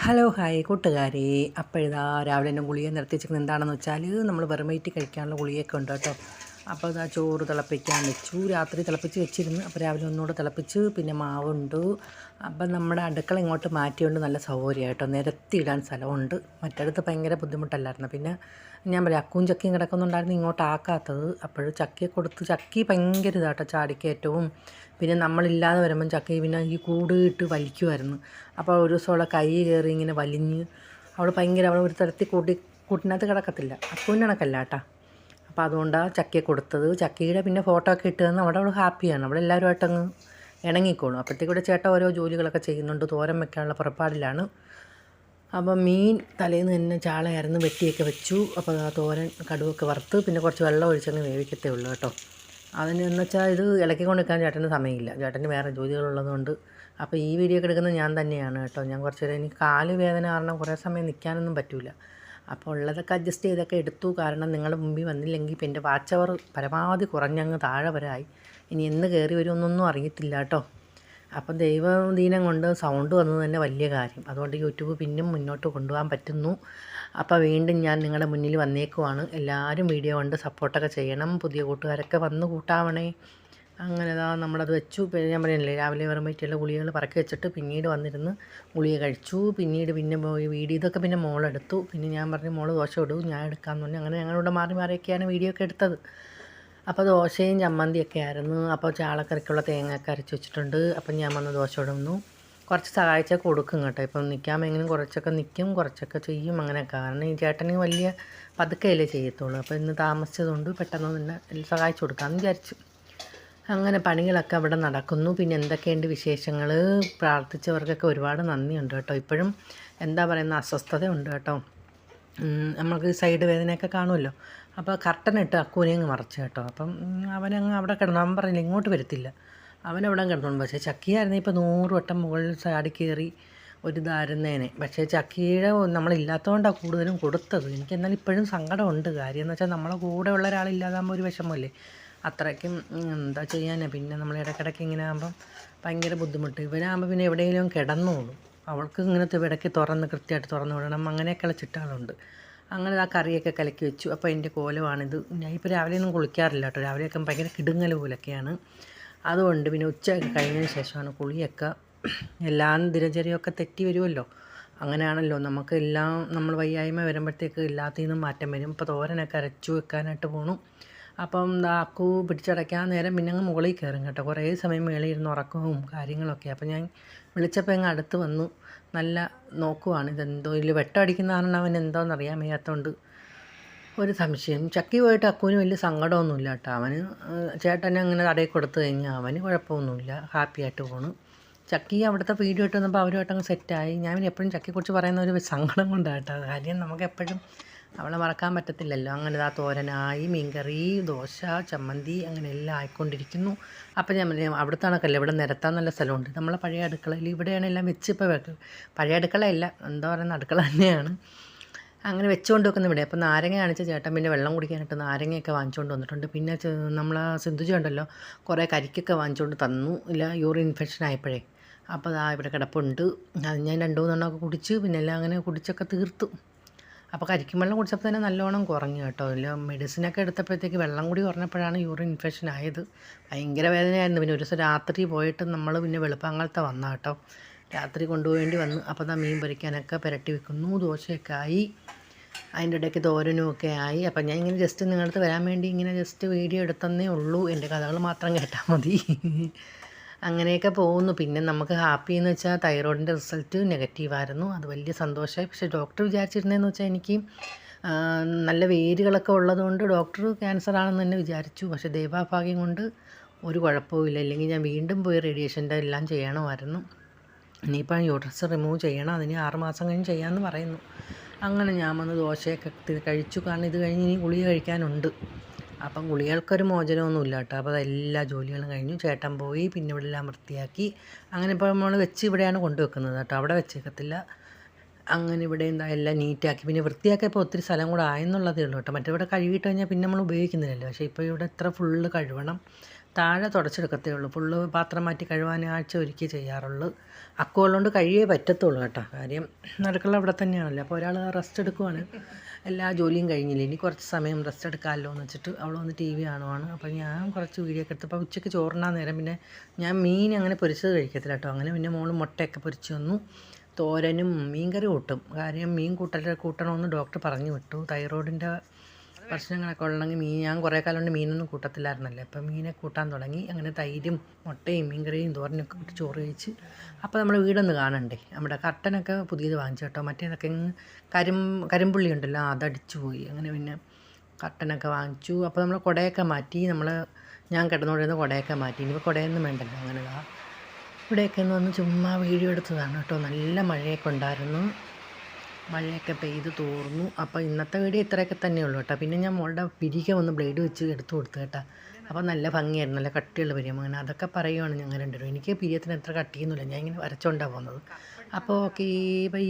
Hello hi കൂട്ടുകാരെ. അപ്പോഴിതാ രാവിലെ തന്നെ ഗുളിക നിർത്തിച്ചിരിക്കുന്നത് എന്താണെന്ന് വെച്ചാൽ നമ്മൾ വെറും വയറ്റിൽ കഴിക്കാനുള്ള ഗുളികയൊക്കെ ഉണ്ട് കേട്ടോ. അപ്പോൾ ഇതാ ചോറ് തിളപ്പിക്കാൻ വെച്ചു, രാത്രി തിളപ്പിച്ച് വെച്ചിരുന്നു. അപ്പോൾ രാവിലെ ഒന്നുകൂടെ തിളപ്പിച്ച്, പിന്നെ മാവുണ്ട്. അപ്പം നമ്മുടെ അടുക്കള ഇങ്ങോട്ട് മാറ്റിയോണ്ട് നല്ല സൗകര്യമായി കേട്ടോ, നിരത്തി ഇടാൻ സ്ഥലമുണ്ട്. മറ്റടുത്ത് ഭയങ്കര ബുദ്ധിമുട്ടല്ലായിരുന്നു. പിന്നെ ഞാൻ പറയാം, അക്കും ചക്കയും കിടക്കുന്നുണ്ടായിരുന്നു ഇങ്ങോട്ട് ആക്കാത്തത്. അപ്പോൾ ചക്കയെ കൊടുത്ത്, ചക്കി ഭയങ്കര ഇതാട്ടോ ചാടിക്കയറ്റവും. പിന്നെ നമ്മളില്ലാതെ വരുമ്പം ചക്ക പിന്നെ ഈ കൂട് ഇട്ട് വലിക്കുമായിരുന്നു. അപ്പോൾ ഒരു ദിവസം അവളെ കൈ കയറി ഇങ്ങനെ വലിഞ്ഞ് അവൾ ഭയങ്കര, അവൾ ഒരു തരത്തിൽ കൂട്ടിനകത്ത് കിടക്കത്തില്ല, അപ്പൂൻ്റെ കണക്കല്ല കേട്ടോ. അപ്പോൾ അതുകൊണ്ടാണ് ചക്കയെ കൊടുത്തത്. ചക്കയുടെ പിന്നെ ഫോട്ടോ ഒക്കെ ഇട്ട് തന്ന് അവിടെ അവൾ ഹാപ്പിയാണ്, അവളെല്ലാവരുമായിട്ടങ്ങ് ഇണങ്ങിക്കോളും. അപ്പോഴത്തേക്കൂടെ ചേട്ടൻ ഓരോ ജോലികളൊക്കെ ചെയ്യുന്നുണ്ട്, തോരൻ വെക്കാനുള്ള പുറപ്പാടിലാണ്. അപ്പം മീൻ തലേന്ന് തന്നെ ചാളയായിരുന്നു, വെട്ടിയൊക്കെ വെച്ചു. അപ്പോൾ ആ തോരൻ കടുവൊക്കെ വറുത്ത് പിന്നെ കുറച്ച് വെള്ളം ഒഴിച്ചങ്ങ് വേവിക്കത്തേ ഉള്ളൂ കേട്ടോ. അതിന് എന്ന് വെച്ചാൽ ഇത് ഇളക്കിക്കൊണ്ട് നിൽക്കാൻ ചേട്ടന് സമയമില്ല, ചേട്ടന് വേറെ ജോലികളുള്ളതുകൊണ്ട്. അപ്പോൾ ഈ വീഡിയോ ഒക്കെ എടുക്കുന്നത് ഞാൻ തന്നെയാണ് കേട്ടോ. ഞാൻ കുറച്ച് നേരം, എനിക്ക് കാല് വേദന കാരണം കുറേ സമയം നിൽക്കാനൊന്നും പറ്റില്ല. അപ്പോൾ ഉള്ളതൊക്കെ അഡ്ജസ്റ്റ് ചെയ്തൊക്കെ എടുത്തു. കാരണം നിങ്ങളുടെ മുമ്പിൽ വന്നില്ലെങ്കിൽ ഇപ്പം എൻ്റെ വാച്ച് അവർ പരമാവധി കുറഞ്ഞങ്ങ് താഴെ വരായി. ഇനി എന്ന് കയറി വരുമെന്നൊന്നും അറിയത്തില്ല കേട്ടോ. അപ്പം ദൈവദീനം കൊണ്ട് സൗണ്ട് വന്നത് തന്നെ വലിയ കാര്യം. അതുകൊണ്ട് യൂട്യൂബ് പിന്നും മുന്നോട്ട് കൊണ്ടുപോകാൻ പറ്റുന്നു. അപ്പോൾ വീണ്ടും ഞാൻ നിങ്ങളുടെ മുന്നിൽ വന്നേക്കുവാണ്. എല്ലാവരും വീഡിയോ കണ്ട് സപ്പോർട്ടൊക്കെ ചെയ്യണം. പുതിയ കൂട്ടുകാരൊക്കെ വന്ന് കൂട്ടാവണേ. അങ്ങനെ നമ്മളത് വെച്ചു. പിന്നെ ഞാൻ പറഞ്ഞില്ലേ, രാവിലെ വരുമ്പോഴത്തേക്കുള്ള ഗുളികകൾ പറക്കി വെച്ചിട്ട് പിന്നീട് വന്നിരുന്ന് ഗുളിക കഴിച്ചു. പിന്നെ പോയി വീഡിയോ ഇതൊക്കെ പിന്നെ മോളെടുത്തു. പിന്നെ ഞാൻ പറഞ്ഞു, മോള് ദോശ ഇടൂ, ഞാൻ എടുക്കാമെന്ന് പറഞ്ഞു. അങ്ങനെ ഞങ്ങളിവിടെ മാറി മാറിയൊക്കെയാണ് വീഡിയോ ഒക്കെ എടുത്തത്. അപ്പോൾ ദോശയും ചമ്മന്തിയൊക്കെ ആയിരുന്നു. അപ്പോൾ ചാളക്കറിക്കുള്ള തേങ്ങയൊക്കെ അരച്ച് വെച്ചിട്ടുണ്ട്. അപ്പം ഞാൻ വന്ന് ദോശ ഇടുന്നു. കുറച്ച് സഹായിച്ചൊക്കെ കൊടുക്കും കേട്ടോ. ഇപ്പം നിൽക്കാമെങ്കിലും കുറച്ചൊക്കെ നിൽക്കും, കുറച്ചൊക്കെ ചെയ്യും, അങ്ങനെയൊക്കെ. കാരണം ഈ ചേട്ടന് വലിയ പതുക്കെയല്ലേ ചെയ്യത്തുള്ളൂ. അപ്പോൾ ഇന്ന് താമസിച്ചതുകൊണ്ട് പെട്ടെന്ന് തന്നെ സഹായിച്ചു കൊടുക്കാമെന്ന് വിചാരിച്ചു. അങ്ങനെ പണികളൊക്കെ അവിടെ നടക്കുന്നു. പിന്നെ എന്തൊക്കെയുണ്ട് വിശേഷങ്ങൾ? പ്രാർത്ഥിച്ചവർക്കൊക്കെ ഒരുപാട് നന്ദിയുണ്ട് കേട്ടോ. ഇപ്പോഴും എന്താ പറയുന്ന അസ്വസ്ഥതയുണ്ട് കേട്ടോ. നമുക്ക് സൈഡ് വേദനയൊക്കെ കാണുമല്ലോ. അപ്പോൾ കർട്ടനിട്ട് അക്കൂനെ അങ്ങ് മറച്ചു കേട്ടോ. അപ്പം അവനങ്ങ് അവിടെ കിടന്നു. അവൻ പറഞ്ഞില്ല ഇങ്ങോട്ട് വരത്തില്ല, അവനവിടെ കിടന്നു. പക്ഷേ ചക്കിയായിരുന്നു ഇപ്പോൾ 100 വട്ടം മുകളിൽ ചാടി കയറി ഒരു ഇതായിരുന്നേനെ. പക്ഷേ ചക്കിയുടെ നമ്മളില്ലാത്തതുകൊണ്ടാണ് കൂടുതലും കൊടുത്തത്. എനിക്ക് എന്നാലും ഇപ്പോഴും സങ്കടമുണ്ട്. കാര്യം എന്ന് വെച്ചാൽ നമ്മളെ കൂടെ ഉള്ള ഒരാളില്ലാതാകുമ്പോൾ ഒരു വിഷമമല്ലേ. അത്രയ്ക്കും എന്താ ചെയ്യാനാണ്. പിന്നെ നമ്മൾ ഇടയ്ക്കിടയ്ക്ക് ഇങ്ങനെ ആകുമ്പം ഭയങ്കര ബുദ്ധിമുട്ട്. ഇവനാകുമ്പോൾ പിന്നെ എവിടെയെങ്കിലും കിടന്നോളൂ. അവൾക്ക് ഇങ്ങനത്തെ ഇടയ്ക്ക് കൃത്യമായിട്ട് തുറന്ന് വിടണം, അങ്ങനെയൊക്കെയുള്ള ചിട്ടകളുണ്ട്. അങ്ങനെ ആ കറിയൊക്കെ കലക്കി വെച്ചു. അപ്പോൾ എൻ്റെ കോലമാണിത്. ഞാൻ ഇപ്പോൾ രാവിലെയൊന്നും കുളിക്കാറില്ല കേട്ടോ. രാവിലെയൊക്കെ ഭയങ്കര കിടുങ്ങൽ പോലൊക്കെയാണ്. അതുകൊണ്ട് പിന്നെ ഉച്ചയൊക്കെ കഴിഞ്ഞതിന് ശേഷമാണ് കുളിയൊക്കെ. എല്ലാം ദിനചര്യയൊക്കെ തെറ്റി വരുമല്ലോ. അങ്ങനെയാണല്ലോ നമുക്കെല്ലാം. നമ്മൾ വയ്യായ്മ വരുമ്പോഴത്തേക്ക് എല്ലാത്തിൽ നിന്നും മാറ്റം വരും. ഇപ്പോൾ തോരനൊക്കെ അരച്ചു വെക്കാനായിട്ട് പോണു. അപ്പം അക്കു പിടിച്ചടയ്ക്കാൻ നേരം പിന്നെ അങ്ങ് മുകളിൽ കയറും കേട്ടോ. കുറേ സമയം മേളിൽ ഇരുന്ന് ഉറക്കവും കാര്യങ്ങളൊക്കെ. അപ്പം ഞാൻ വിളിച്ചപ്പോൾ അങ്ങ് അടുത്ത് വന്നു. നല്ല നോക്കുവാണ്. ഇതെന്തോ ഇതിൽ വെട്ടമടിക്കുന്നതാണ് അവൻ എന്തോന്ന് അറിയാൻ വയ്യാത്തതുകൊണ്ട് ഒരു സംശയം. ചക്കി പോയിട്ട് അക്കുവിന് വലിയ സങ്കടമൊന്നുമില്ല കേട്ടോ. അവന് ചേട്ടനെ അങ്ങനെ തടയിൽ കൊടുത്തു കഴിഞ്ഞാൽ അവന് കുഴപ്പമൊന്നുമില്ല, ഹാപ്പിയായിട്ട് പോണു. ചക്കി അവിടുത്തെ വീഡിയോ ഇട്ട് വന്നപ്പോൾ അവരുമായിട്ടങ്ങ് സെറ്റായി. ഞാൻ എപ്പോഴും ചക്കിയെക്കുറിച്ച് പറയുന്ന ഒരു സങ്കടം കൊണ്ടാണ് കേട്ടോ. കാര്യം നമുക്ക് എപ്പോഴും അവളെ മറക്കാൻ പറ്റത്തില്ലല്ലോ. അങ്ങനെ തോരനായി, മീൻകറി, ദോശ, ചമ്മന്തി, അങ്ങനെ എല്ലാം ആയിക്കൊണ്ടിരിക്കുന്നു. അപ്പം ഞാൻ പറയാം, അവിടുത്തെ കണക്കല്ല, ഇവിടെ നിരത്താൻ നല്ല സ്ഥലമുണ്ട്. നമ്മളെ പഴയ അടുക്കളയിൽ ഇവിടെയാണ് എല്ലാം വെച്ച് ഇപ്പോൾ പഴയ അടുക്കളയല്ല, എന്താ പറയുന്ന അടുക്കള തന്നെയാണ്. അങ്ങനെ വെച്ചുകൊണ്ട് വെക്കുന്ന ഇവിടെ. അപ്പം നാരങ്ങ കാണിച്ച ചേട്ടൻ പിന്നെ വെള്ളം കുടിക്കാനായിട്ട് നാരങ്ങയൊക്കെ വാങ്ങിച്ചുകൊണ്ട് വന്നിട്ടുണ്ട്. പിന്നെ നമ്മൾ സിന്ധുജി ഉണ്ടല്ലോ, കുറേ കരിക്കൊക്കെ വാങ്ങിച്ചുകൊണ്ട് തന്നു. ഇല്ല, യൂറിൻ ഇൻഫെക്ഷൻ ആയപ്പോഴേ. അപ്പോൾ ഇവിടെ കിടപ്പുണ്ട്. അത് ഞാൻ 2-3 എണ്ണമൊക്കെ കുടിച്ച് പിന്നെ എല്ലാം അങ്ങനെ കുടിച്ചൊക്കെ തീർത്തു. അപ്പോൾ കരിക്കും വെള്ളം കുടിച്ചപ്പോൾ തന്നെ നല്ലോണം കുറഞ്ഞു കേട്ടോ. ഇല്ല, മെഡിസിനൊക്കെ എടുത്തപ്പോഴത്തേക്ക് വെള്ളം കൂടി കുറഞ്ഞപ്പോഴാണ് യൂറിൻ ഇൻഫെക്ഷൻ ആയത്. ഭയങ്കര വേദനയായിരുന്നു. പിന്നെ ഒരു ദിവസം രാത്രി പോയിട്ട് നമ്മൾ പിന്നെ വെളുപ്പാങ്കാലത്തെ വന്ന കേട്ടോ. രാത്രി കൊണ്ടുപോകേണ്ടി വന്നു. അപ്പോൾ മീൻ പൊരിക്കാനൊക്കെ പുരട്ടി വെക്കുന്നു. ദോശയൊക്കെ ആയി, അതിൻ്റെ ഇടയ്ക്ക് തോരനും ഒക്കെ ആയി. അപ്പം ഞാൻ ഇങ്ങനെ ജസ്റ്റ് നിങ്ങളുടെ അടുത്ത് വരാൻ വേണ്ടി ഇങ്ങനെ ജസ്റ്റ് വീഡിയോ എടുത്തന്നേ ഉള്ളൂ. എൻ്റെ കഥകൾ മാത്രം കേട്ടാൽ മതി. അങ്ങനെയൊക്കെ പോകുന്നു. പിന്നെ നമുക്ക് ഹാപ്പി എന്ന് വെച്ചാൽ തൈറോയിഡിൻ്റെ റിസൾട്ട് നെഗറ്റീവായിരുന്നു. അത് വലിയ സന്തോഷമായി. പക്ഷേ ഡോക്ടർ വിചാരിച്ചിരുന്നതെന്ന് വെച്ചാൽ എനിക്ക് നല്ല വേരുകളൊക്കെ ഉള്ളതുകൊണ്ട് ഡോക്ടർ ക്യാൻസർ ആണെന്ന് തന്നെ വിചാരിച്ചു. പക്ഷേ ദൈവഭാഗ്യം കൊണ്ട് ഒരു കുഴപ്പവുമില്ല. ഇല്ലെങ്കിൽ ഞാൻ വീണ്ടും പോയി റേഡിയേഷൻ്റെ എല്ലാം ചെയ്യണമായിരുന്നു. ഇനിയിപ്പോൾ യൂട്രസ് റിമൂവ് ചെയ്യണം. അതിന് 6 മാസം കഴിഞ്ഞ് ചെയ്യാമെന്ന് പറയുന്നു. അങ്ങനെ ഞാൻ വന്ന് ദോശയൊക്കെ കഴിച്ചു. കാരണം ഇത് കഴിഞ്ഞ് ഇനി ഗുളിക കഴിക്കാനുണ്ട്. അപ്പം ഗുളികൾക്കൊരു മോചനമൊന്നുമില്ല കേട്ടോ. അപ്പോൾ അതെല്ലാ ജോലികളും കഴിഞ്ഞു. ചേട്ടൻ പോയി, പിന്നെ ഇവിടെ എല്ലാം വൃത്തിയാക്കി. അങ്ങനെ ഇപ്പോൾ നമ്മൾ വെച്ച് ഇവിടെയാണ് കൊണ്ടുവെക്കുന്നത് കേട്ടോ, അവിടെ വെച്ചേക്കത്തില്ല. അങ്ങനെ ഇവിടെ എന്താ എല്ലാം നീറ്റാക്കി. പിന്നെ വൃത്തിയാക്കിയപ്പോൾ ഒത്തിരി സ്ഥലം കൂടെ ആയെന്നുള്ളതേ ഉള്ളൂ കേട്ടോ. മറ്റേ ഇവിടെ കഴുകിയിട്ട് കഴിഞ്ഞാൽ പിന്നെ നമ്മൾ ഉപയോഗിക്കുന്നില്ലല്ലോ. പക്ഷേ ഇപ്പോൾ ഇവിടെ ഇത്ര ഫുള്ള് കഴുകണം. താഴെ തുടച്ചെടുക്കത്തേ ഉള്ളൂ. ഫുള്ള് പാത്രം മാറ്റി കഴുകാൻ ആഴ്ച ഒരിക്കൽ ചെയ്യാറുള്ളൂ. അക്കുള്ളതുകൊണ്ട് കഴിയേ പറ്റത്തുള്ളൂ കേട്ടോ. കാര്യം അടുക്കള ഇവിടെ തന്നെയാണല്ലോ. അപ്പോൾ ഒരാൾ റെസ്റ്റ് എടുക്കുവാണ്. എല്ലാ ജോലിയും കഴിഞ്ഞില്ല, ഇനി കുറച്ച് സമയം റെസ്റ്റ് എടുക്കാമല്ലോ എന്ന് വെച്ചിട്ട് അവൾ വന്ന് ടി വി കാണുവാണ്. അപ്പോൾ ഞാൻ കുറച്ച് വീഡിയോ ഒക്കെ എടുത്തപ്പോൾ ഉച്ചയ്ക്ക് ചോറിനാൻ നേരം പിന്നെ ഞാൻ മീൻ അങ്ങനെ പൊരിച്ചത് കഴിക്കത്തില്ല കേട്ടോ. അങ്ങനെ പിന്നെ മോള് മുട്ടയൊക്കെ പൊരിച്ച് വന്നു. തോരനും മീൻകറി കൂട്ടും. കാര്യം മീൻ കൂട്ടണമെന്ന് ഡോക്ടർ പറഞ്ഞു വിട്ടു. തൈറോയിഡിൻ്റെ പ്രശ്നങ്ങളൊക്കെ ഉള്ളെങ്കിൽ ഞാൻ കുറേ കാലം കൊണ്ട് മീനൊന്നും കൂട്ടത്തില്ലായിരുന്നല്ലോ. അപ്പം മീനെ കൂട്ടാൻ തുടങ്ങി. അങ്ങനെ തൈരും മുട്ടയും മീൻകറിയും തോരനൊക്കെ കൂട്ടി ചോറ് കഴിച്ച്. അപ്പോൾ നമ്മൾ വീടൊന്ന് കാണണ്ടേ. നമ്മുടെ കർട്ടനൊക്കെ പുതിയത് വാങ്ങിച്ചു കേട്ടോ. മറ്റേതൊക്കെ കരിമ്പുള്ളി ഉണ്ടല്ലോ, അതടിച്ചു പോയി. അങ്ങനെ പിന്നെ കർട്ടനൊക്കെ വാങ്ങിച്ചു. അപ്പോൾ നമ്മൾ കുടയൊക്കെ മാറ്റി. ഞാൻ കിടന്നുകൊണ്ടിരുന്ന കുടയൊക്കെ മാറ്റി. ഇനിയിപ്പോൾ കുടയൊന്നും വേണ്ടല്ലോ. അങ്ങനെ ഇവിടെയൊക്കെ ഒന്ന് വന്ന് ചുമ്മാ വീഡിയോ എടുത്തതാണ് കേട്ടോ. നല്ല മഴയൊക്കെ ഉണ്ടായിരുന്നു. മഴയൊക്കെ പെയ്ത് തോർന്നു. അപ്പോൾ ഇന്നത്തെ വീഡിയോ ഇത്രയൊക്കെ തന്നെയുള്ളൂ കേട്ടോ. പിന്നെ ഞാൻ മോളുടെ പിരിക ഒന്ന് ബ്ലേഡ് വെച്ച് എടുത്തു കൊടുത്തു കേട്ടോ. അപ്പോൾ നല്ല ഭംഗിയായിരുന്നു, നല്ല കട്ടിയുള്ള പിരിയം. അങ്ങനെ അതൊക്കെ പറയുവാണ് ഞങ്ങൾ രണ്ടുപേരും. എനിക്ക് പിരിയത്തിന് എത്ര കട്ടിയൊന്നുമില്ല, ഞാൻ ഇങ്ങനെ വരച്ചുകൊണ്ടാണ് പോകുന്നത്. അപ്പോൾ ഓക്കേ, ബൈ.